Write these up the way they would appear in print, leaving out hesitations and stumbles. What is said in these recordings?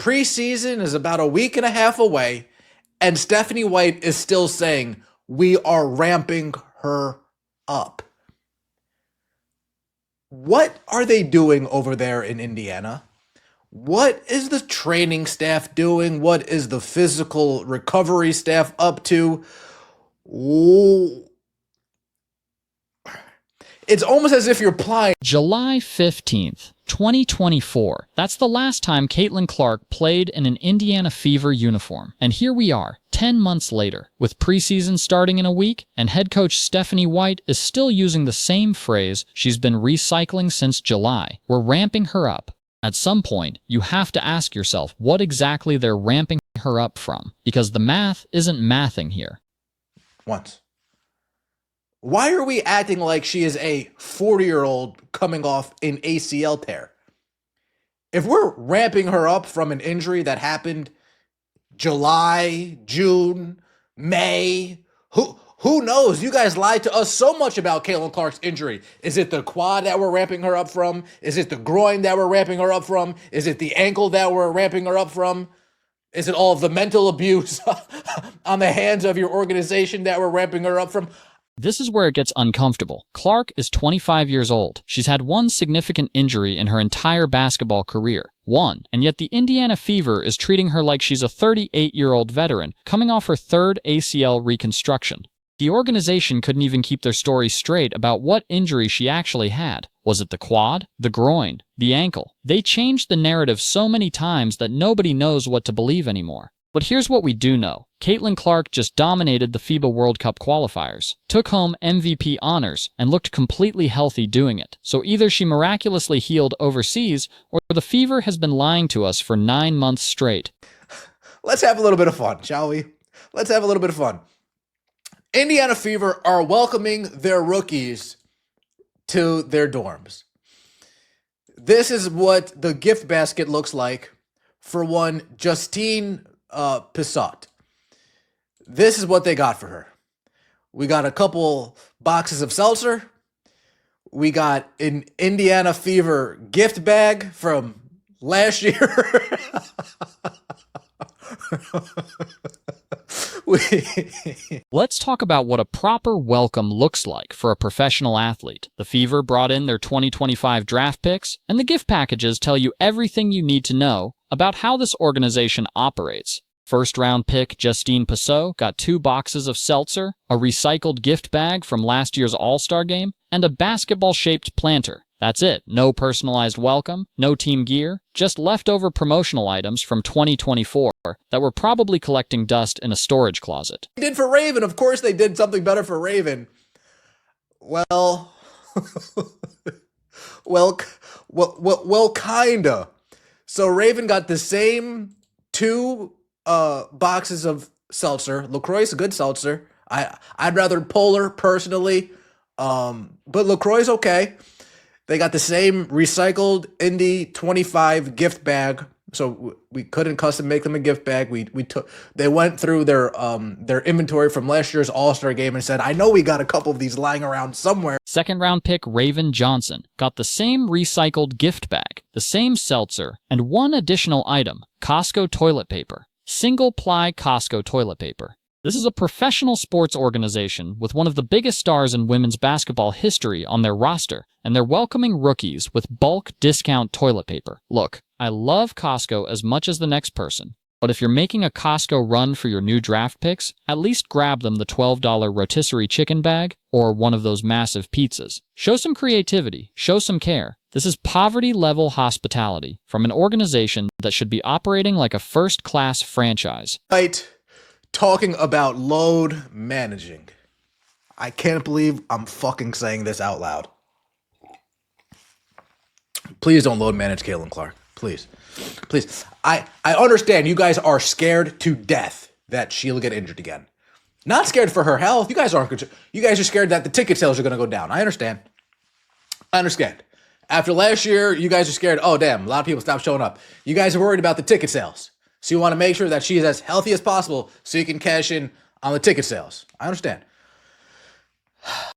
Preseason is about a week and a half away, and Stephanie White is still saying, we are ramping her up. What are they doing over there in Indiana? What is the training staff doing? What is the physical recovery staff up to? Ooh. It's almost as if you're playing. July 15th, 2024. That's the last time Caitlin Clark played in an Indiana Fever uniform. And here we are, 10 months later, with preseason starting in a week, and head coach Stephanie White is still using the same phrase she's been recycling since July. We're ramping her up. At some point, you have to ask yourself what exactly they're ramping her up from, because the math isn't mathing here. Once. Why are we acting like she is a 40-year-old coming off an ACL tear? If we're ramping her up from an injury that happened July, June, May, who knows? You guys lied to us so much about Caitlin Clark's injury. Is it the quad that we're ramping her up from? Is it the groin that we're ramping her up from? Is it the ankle that we're ramping her up from? Is it all of the mental abuse on the hands of your organization that we're ramping her up from? This is where it gets uncomfortable. Clark is 25 years old. She's had one significant injury in her entire basketball career. One. And yet the Indiana Fever is treating her like she's a 38-year-old veteran coming off her third ACL reconstruction. The organization couldn't even keep their story straight about what injury she actually had. Was it the quad, the groin, the ankle? They changed the narrative so many times that nobody knows what to believe anymore. But here's what we do know. Caitlin Clark just dominated the FIBA World Cup qualifiers, took home MVP honors, and looked completely healthy doing it. So either she miraculously healed overseas, or the Fever has been lying to us for 9 months straight. Let's have a little bit of fun, shall we? Let's have a little bit of fun. Indiana Fever are welcoming their rookies to their dorms. This is what the gift basket looks like for one Justine Pissot. This is what they got for her. We got a couple boxes of seltzer. We got an Indiana Fever gift bag from last year. Let's talk about what a proper welcome looks like for a professional athlete. The Fever brought in their 2025 draft picks, and the gift packages tell you everything you need to know about how this organization operates. First-round pick Justine Pissot got 2 boxes of seltzer, a recycled gift bag from last year's All-Star game, and a basketball-shaped planter. That's it. No personalized welcome, no team gear, just leftover promotional items from 2024 that were probably collecting dust in a storage closet. They did for Raven. Of course they did something better for Raven. Well, kinda. So Raven got the same 2 boxes of seltzer. LaCroix is a good seltzer. I'd rather Polar personally, but LaCroix is okay. They got the same recycled Indy 25 gift bag, so we couldn't custom make them a gift bag. They went through their inventory from last year's All-Star game and said, I know we got a couple of these lying around somewhere. Second-round pick Raven Johnson got the same recycled gift bag, the same seltzer, and 1 additional item, Costco toilet paper. Single-ply Costco toilet paper. This is a professional sports organization with one of the biggest stars in women's basketball history on their roster, and they're welcoming rookies with bulk discount toilet paper. Look, I love Costco as much as the next person, but if you're making a Costco run for your new draft picks, at least grab them the $12 rotisserie chicken bag or one of those massive pizzas. Show some creativity, show some care. This is poverty-level hospitality from an organization that should be operating like a first-class franchise. Right. Talking about load managing. I can't believe I'm fucking saying this out loud. Please don't load manage Caitlin Clark. Please. Please. I understand you guys are scared to death that she'll get injured again. Not scared for her health. You guys aren't. You guys are scared that the ticket sales are going to go down. I understand. After last year, you guys are scared. Oh, damn. A lot of people stopped showing up. You guys are worried about the ticket sales. So you want to make sure that she's as healthy as possible so you can cash in on the ticket sales. I understand.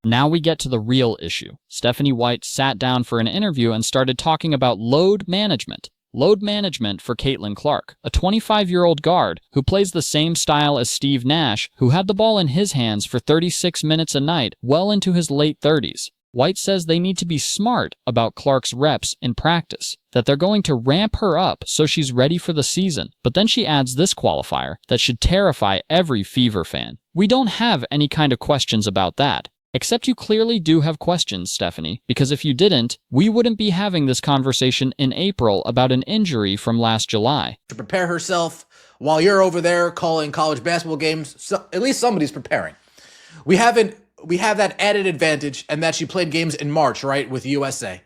Now we get to the real issue. Stephanie White sat down for an interview and started talking about load management. Load management for Caitlin Clark, a 25-year-old guard who plays the same style as Steve Nash, who had the ball in his hands for 36 minutes a night well into his late 30s. White says they need to be smart about Clark's reps in practice, that they're going to ramp her up so she's ready for the season. But then she adds this qualifier that should terrify every Fever fan. We don't have any kind of questions about that. Except you clearly do have questions, Stephanie, because if you didn't, we wouldn't be having this conversation in April about an injury from last July. To prepare herself while you're over there calling college basketball games, so at least somebody's preparing. We have that added advantage, and that she played games in March, right, with USA.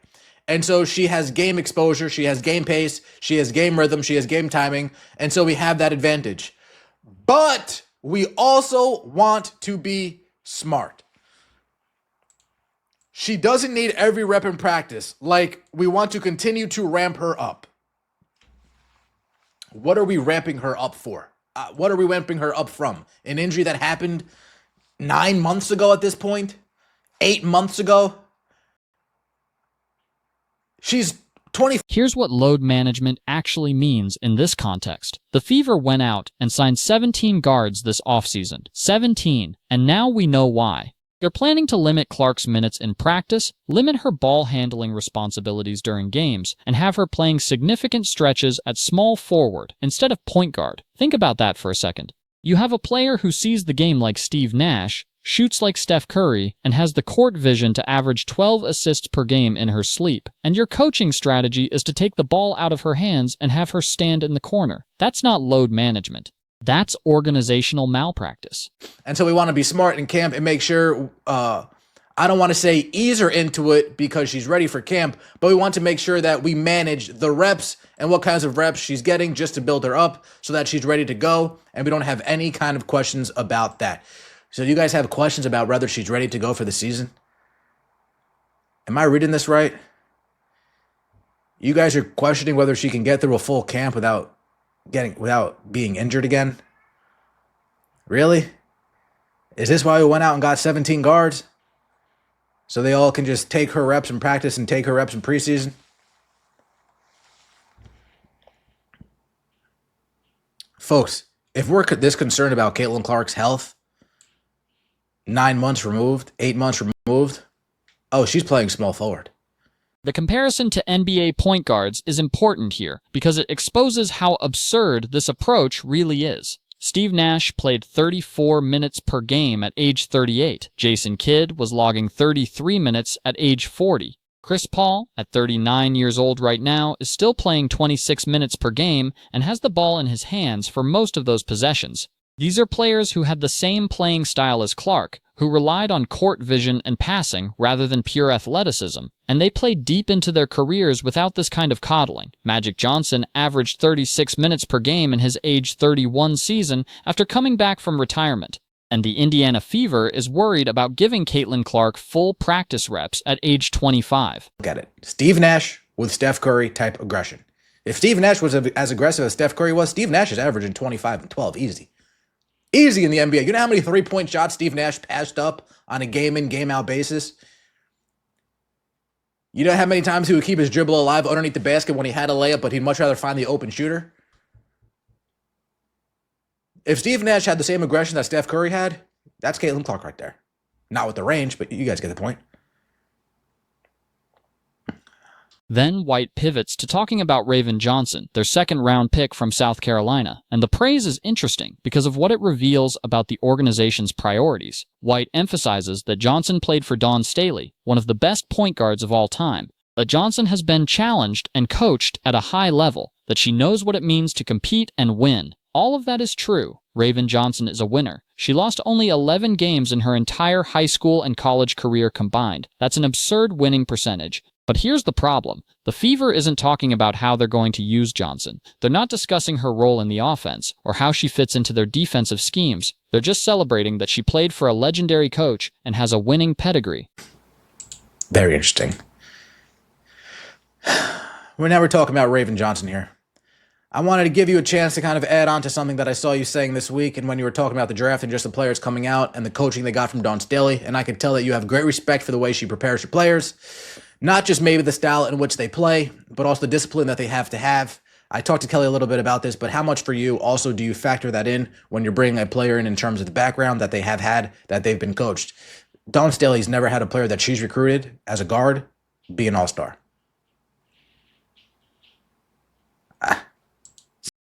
And so she has game exposure, she has game pace, she has game rhythm, she has game timing, and so we have that advantage. But we also want to be smart. She doesn't need every rep in practice. Like, we want to continue to ramp her up. What are we ramping her up for? What are we ramping her up from? An injury that happened 9 months ago at this point? 8 months ago? She's 20. Here's what load management actually means in this context. The Fever went out and signed 17 guards this offseason. 17. And now we know why. They're planning to limit Clark's minutes in practice, limit her ball handling responsibilities during games, and have her playing significant stretches at small forward instead of point guard. Think about that for a second. You have a player who sees the game like Steve Nash, shoots like Steph Curry, and has the court vision to average 12 assists per game in her sleep. And your coaching strategy is to take the ball out of her hands and have her stand in the corner. That's not load management. That's organizational malpractice. And so we want to be smart in camp and make sure, I don't want to say ease her into it because she's ready for camp, but we want to make sure that we manage the reps and what kinds of reps she's getting just to build her up so that she's ready to go, and we don't have any kind of questions about that. So you guys have questions about whether she's ready to go for the season? Am I reading this right? You guys are questioning whether she can get through a full camp without being injured again? Really? Is this why we went out and got 17 guards? So they all can just take her reps in practice and take her reps in preseason? Folks, if we're this concerned about Caitlin Clark's health, 9 months removed, 8 months removed, oh, she's playing small forward. The comparison to NBA point guards is important here because it exposes how absurd this approach really is. Steve Nash played 34 minutes per game at age 38. Jason Kidd was logging 33 minutes at age 40. Chris Paul, at 39 years old right now, is still playing 26 minutes per game and has the ball in his hands for most of those possessions. These are players who had the same playing style as Clark, who relied on court vision and passing rather than pure athleticism, and they played deep into their careers without this kind of coddling. Magic Johnson averaged 36 minutes per game in his age 31 season after coming back from retirement, and the Indiana Fever is worried about giving Caitlin Clark full practice reps at age 25. Look at it. Steve Nash with Steph Curry type aggression. If Steve Nash was as aggressive as Steph Curry was, Steve Nash is averaging 25 and 12, easy. Easy in the NBA. You know how many three-point shots Steve Nash passed up on a game-in, game-out basis? You know how many times he would keep his dribble alive underneath the basket when he had a layup, but he'd much rather find the open shooter? If Steve Nash had the same aggression that Steph Curry had, that's Caitlin Clark right there. Not with the range, but you guys get the point. Then White pivots to talking about Raven Johnson, their second-round pick from South Carolina, and the praise is interesting because of what it reveals about the organization's priorities. White emphasizes that Johnson played for Dawn Staley, one of the best point guards of all time, that Johnson has been challenged and coached at a high level, that she knows what it means to compete and win. All of that is true. Raven Johnson is a winner. She lost only 11 games in her entire high school and college career combined. That's an absurd winning percentage. But here's the problem. The Fever isn't talking about how they're going to use Johnson. They're not discussing her role in the offense or how she fits into their defensive schemes. They're just celebrating that she played for a legendary coach and has a winning pedigree. Very interesting. We're talking about Raven Johnson here. I wanted to give you a chance to kind of add on to something that I saw you saying this week and when you were talking about the draft and just the players coming out and the coaching they got from Dawn Staley. And I could tell that you have great respect for the way she prepares her players, not just maybe the style in which they play, but also the discipline that they have to have. I talked to Kelly a little bit about this, but how much for you also do you factor that in when you're bringing a player in terms of the background that they have had, that they've been coached? Dawn Staley's never had a player that she's recruited as a guard be an all-star.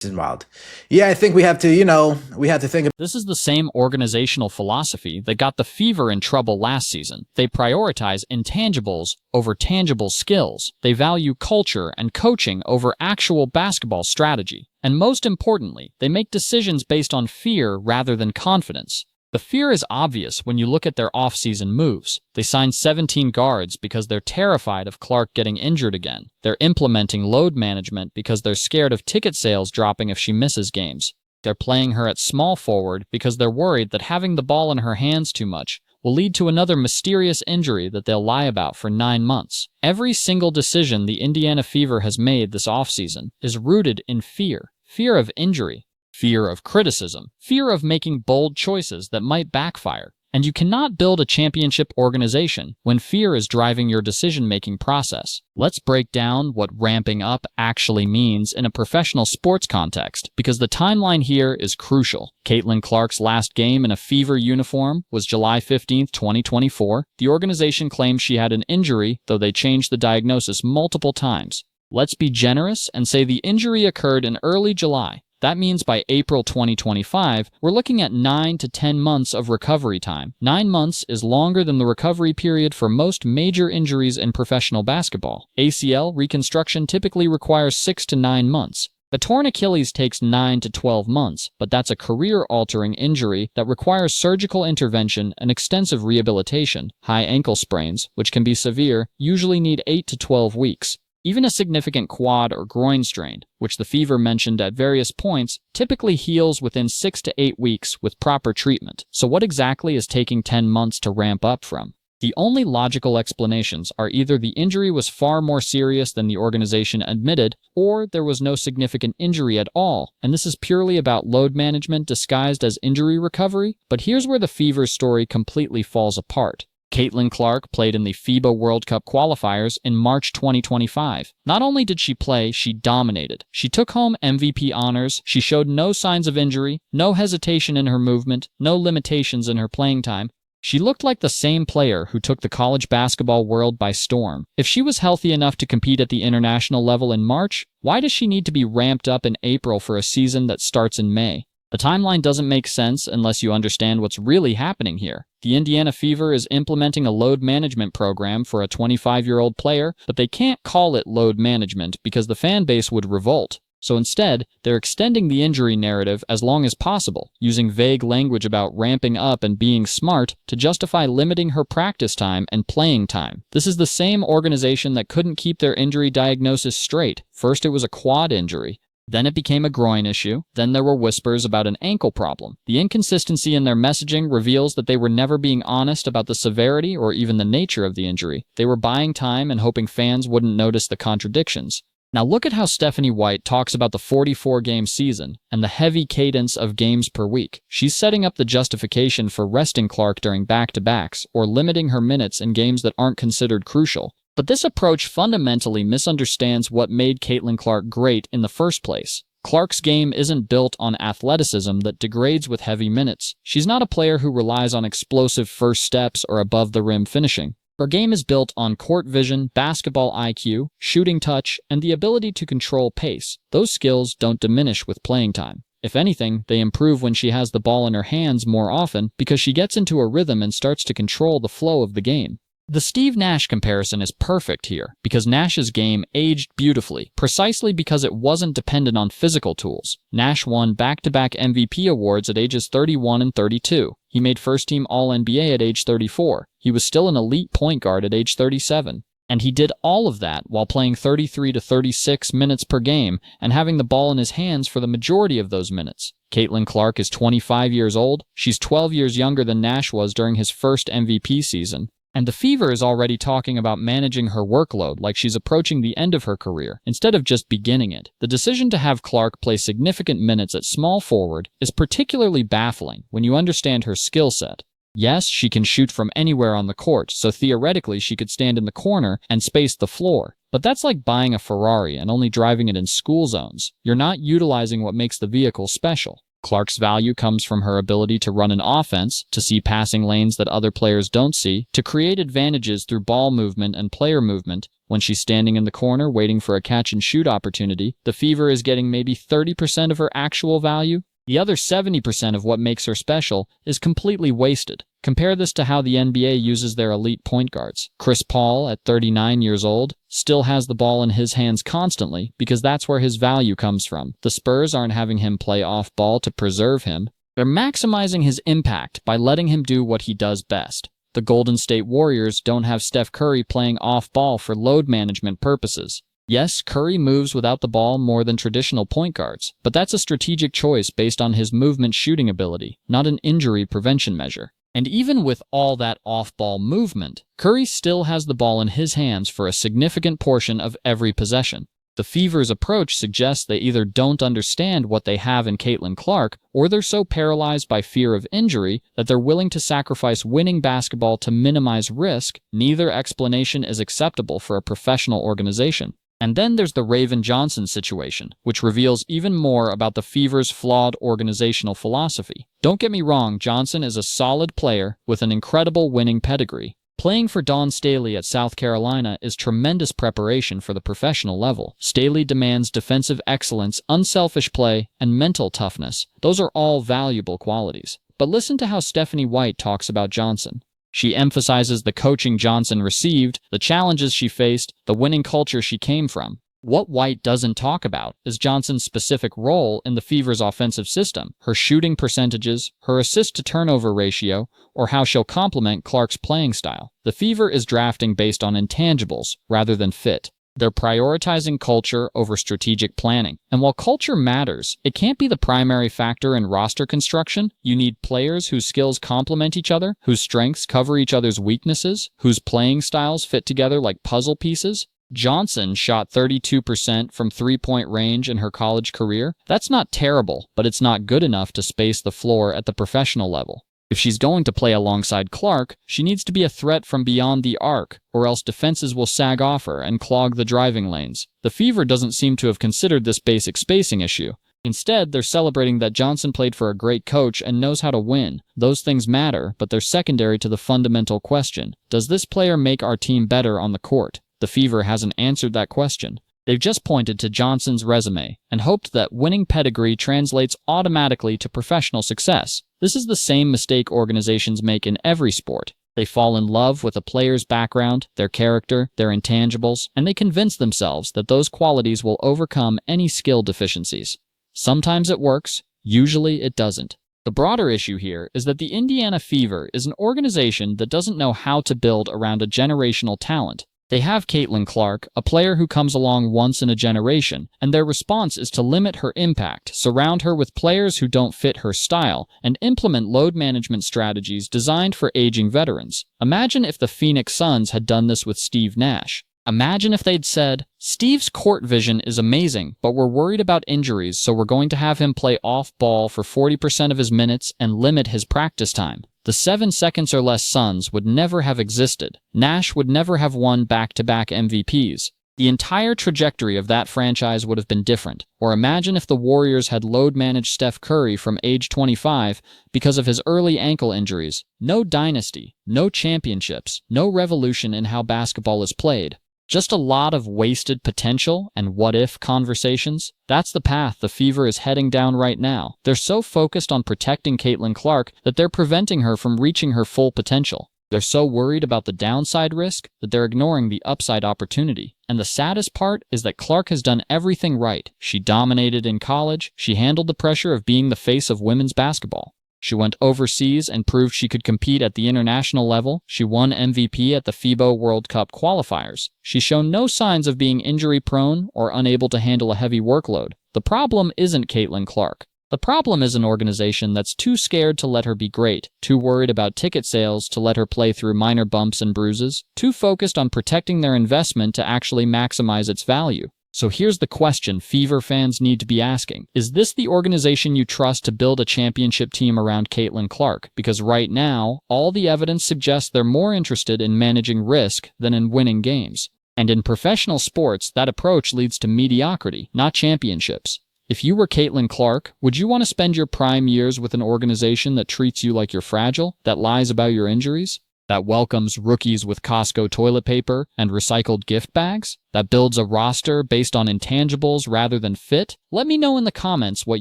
This is wild. Yeah, I think we have to think of. This is the same organizational philosophy that got the Fever in trouble last season. They prioritize intangibles over tangible skills. They value culture and coaching over actual basketball strategy. And most importantly, they make decisions based on fear rather than confidence. The fear is obvious when you look at their off-season moves. They signed 17 guards because they're terrified of Clark getting injured again. They're implementing load management because they're scared of ticket sales dropping if she misses games. They're playing her at small forward because they're worried that having the ball in her hands too much will lead to another mysterious injury that they'll lie about for 9 months. Every single decision the Indiana Fever has made this offseason is rooted in fear. Fear of injury. Fear of criticism, fear of making bold choices that might backfire. And you cannot build a championship organization when fear is driving your decision-making process. Let's break down what ramping up actually means in a professional sports context, because the timeline here is crucial. Caitlin Clark's last game in a Fever uniform was July 15, 2024. The organization claims she had an injury, though they changed the diagnosis multiple times. Let's be generous and say the injury occurred in early July. That means by April 2025, we're looking at 9 to 10 months of recovery time. 9 months is longer than the recovery period for most major injuries in professional basketball. ACL reconstruction typically requires 6 to 9 months. A torn Achilles takes 9 to 12 months, but that's a career-altering injury that requires surgical intervention and extensive rehabilitation. High ankle sprains, which can be severe, usually need 8 to 12 weeks. Even a significant quad or groin strain, which the Fever mentioned at various points, typically heals within 6 to 8 weeks with proper treatment. So what exactly is taking 10 months to ramp up from? The only logical explanations are either the injury was far more serious than the organization admitted, or there was no significant injury at all, and this is purely about load management disguised as injury recovery. But here's where the Fever's story completely falls apart. Caitlin Clark played in the FIBA World Cup qualifiers in March 2025. Not only did she play, she dominated. She took home MVP honors, she showed no signs of injury, no hesitation in her movement, no limitations in her playing time. She looked like the same player who took the college basketball world by storm. If she was healthy enough to compete at the international level in March, why does she need to be ramped up in April for a season that starts in May? The timeline doesn't make sense unless you understand what's really happening here. The Indiana Fever is implementing a load management program for a 25-year-old player, but they can't call it load management because the fan base would revolt. So instead, they're extending the injury narrative as long as possible, using vague language about ramping up and being smart to justify limiting her practice time and playing time. This is the same organization that couldn't keep their injury diagnosis straight. First it was a quad injury. Then it became a groin issue. Then there were whispers about an ankle problem. The inconsistency in their messaging reveals that they were never being honest about the severity or even the nature of the injury. They were buying time and hoping fans wouldn't notice the contradictions. Now look at how Stephanie White talks about the 44-game season and the heavy cadence of games per week. She's setting up the justification for resting Clark during back-to-backs or limiting her minutes in games that aren't considered crucial. But this approach fundamentally misunderstands what made Caitlin Clark great in the first place. Clark's game isn't built on athleticism that degrades with heavy minutes. She's not a player who relies on explosive first steps or above-the-rim finishing. Her game is built on court vision, basketball IQ, shooting touch, and the ability to control pace. Those skills don't diminish with playing time. If anything, they improve when she has the ball in her hands more often because she gets into a rhythm and starts to control the flow of the game. The Steve Nash comparison is perfect here because Nash's game aged beautifully, precisely because it wasn't dependent on physical tools. Nash won back-to-back MVP awards at ages 31 and 32. He made first-team All-NBA at age 34. He was still an elite point guard at age 37. And he did all of that while playing 33 to 36 minutes per game and having the ball in his hands for the majority of those minutes. Caitlin Clark is 25 years old. She's 12 years younger than Nash was during his first MVP season. And the Fever is already talking about managing her workload like she's approaching the end of her career, instead of just beginning it. The decision to have Clark play significant minutes at small forward is particularly baffling when you understand her skill set. Yes, she can shoot from anywhere on the court, so theoretically she could stand in the corner and space the floor. But that's like buying a Ferrari and only driving it in school zones. You're not utilizing what makes the vehicle special. Clark's value comes from her ability to run an offense, to see passing lanes that other players don't see, to create advantages through ball movement and player movement. When she's standing in the corner waiting for a catch-and-shoot opportunity, the Fever is getting maybe 30% of her actual value. The other 70% of what makes her special is completely wasted. Compare this to how the NBA uses their elite point guards. Chris Paul, at 39 years old, still has the ball in his hands constantly because that's where his value comes from. The Spurs aren't having him play off ball to preserve him. They're maximizing his impact by letting him do what he does best. The Golden State Warriors don't have Steph Curry playing off ball for load management purposes. Yes, Curry moves without the ball more than traditional point guards, but that's a strategic choice based on his movement shooting ability, not an injury prevention measure. And even with all that off-ball movement, Curry still has the ball in his hands for a significant portion of every possession. The Fever's approach suggests they either don't understand what they have in Caitlin Clark, or they're so paralyzed by fear of injury that they're willing to sacrifice winning basketball to minimize risk. Neither explanation is acceptable for a professional organization. And then there's the Raven Johnson situation, which reveals even more about the Fever's flawed organizational philosophy. Don't get me wrong, Johnson is a solid player with an incredible winning pedigree. Playing for Dawn Staley at South Carolina is tremendous preparation for the professional level. Staley demands defensive excellence, unselfish play, and mental toughness. Those are all valuable qualities. But listen to how Stephanie White talks about Johnson. She emphasizes the coaching Johnson received, the challenges she faced, the winning culture she came from. What White doesn't talk about is Johnson's specific role in the Fever's offensive system, her shooting percentages, her assist-to-turnover ratio, or how she'll complement Clark's playing style. The Fever is drafting based on intangibles rather than fit. They're prioritizing culture over strategic planning. And while culture matters, it can't be the primary factor in roster construction. You need players whose skills complement each other, whose strengths cover each other's weaknesses, whose playing styles fit together like puzzle pieces. Johnson shot 32% from three-point range in her college career. That's not terrible, but it's not good enough to space the floor at the professional level. If she's going to play alongside Clark, she needs to be a threat from beyond the arc, or else defenses will sag off her and clog the driving lanes. The Fever doesn't seem to have considered this basic spacing issue. Instead, they're celebrating that Johnson played for a great coach and knows how to win. Those things matter, but they're secondary to the fundamental question: does this player make our team better on the court? The Fever hasn't answered that question. They've just pointed to Johnson's resume and hoped that winning pedigree translates automatically to professional success. This is the same mistake organizations make in every sport. They fall in love with a player's background, their character, their intangibles, and they convince themselves that those qualities will overcome any skill deficiencies. Sometimes it works, usually it doesn't. The broader issue here is that the Indiana Fever is an organization that doesn't know how to build around a generational talent. They have Caitlin Clark, a player who comes along once in a generation, and their response is to limit her impact, surround her with players who don't fit her style, and implement load management strategies designed for aging veterans. Imagine if the Phoenix Suns had done this with Steve Nash. Imagine if they'd said, Steve's court vision is amazing, but we're worried about injuries, so we're going to have him play off-ball for 40% of his minutes and limit his practice time. The 7 seconds or less Suns would never have existed. Nash would never have won back-to-back MVPs. The entire trajectory of that franchise would have been different. Or imagine if the Warriors had load-managed Steph Curry from age 25 because of his early ankle injuries. No dynasty, no championships, no revolution in how basketball is played. Just a lot of wasted potential and what-if conversations. That's the path the Fever is heading down right now. They're so focused on protecting Caitlin Clark that they're preventing her from reaching her full potential. They're so worried about the downside risk that they're ignoring the upside opportunity. And the saddest part is that Clark has done everything right. She dominated in college. She handled the pressure of being the face of women's basketball. She went overseas and proved she could compete at the international level. She won MVP at the FIBA World Cup qualifiers. She's shown no signs of being injury-prone or unable to handle a heavy workload. The problem isn't Caitlin Clark. The problem is an organization that's too scared to let her be great, too worried about ticket sales to let her play through minor bumps and bruises, too focused on protecting their investment to actually maximize its value. So here's the question Fever fans need to be asking. Is this the organization you trust to build a championship team around Caitlin Clark? Because right now, all the evidence suggests they're more interested in managing risk than in winning games. And in professional sports, that approach leads to mediocrity, not championships. If you were Caitlin Clark, would you want to spend your prime years with an organization that treats you like you're fragile, that lies about your injuries, that welcomes rookies with Costco toilet paper and recycled gift bags, that builds a roster based on intangibles rather than fit? Let me know in the comments what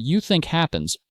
you think happens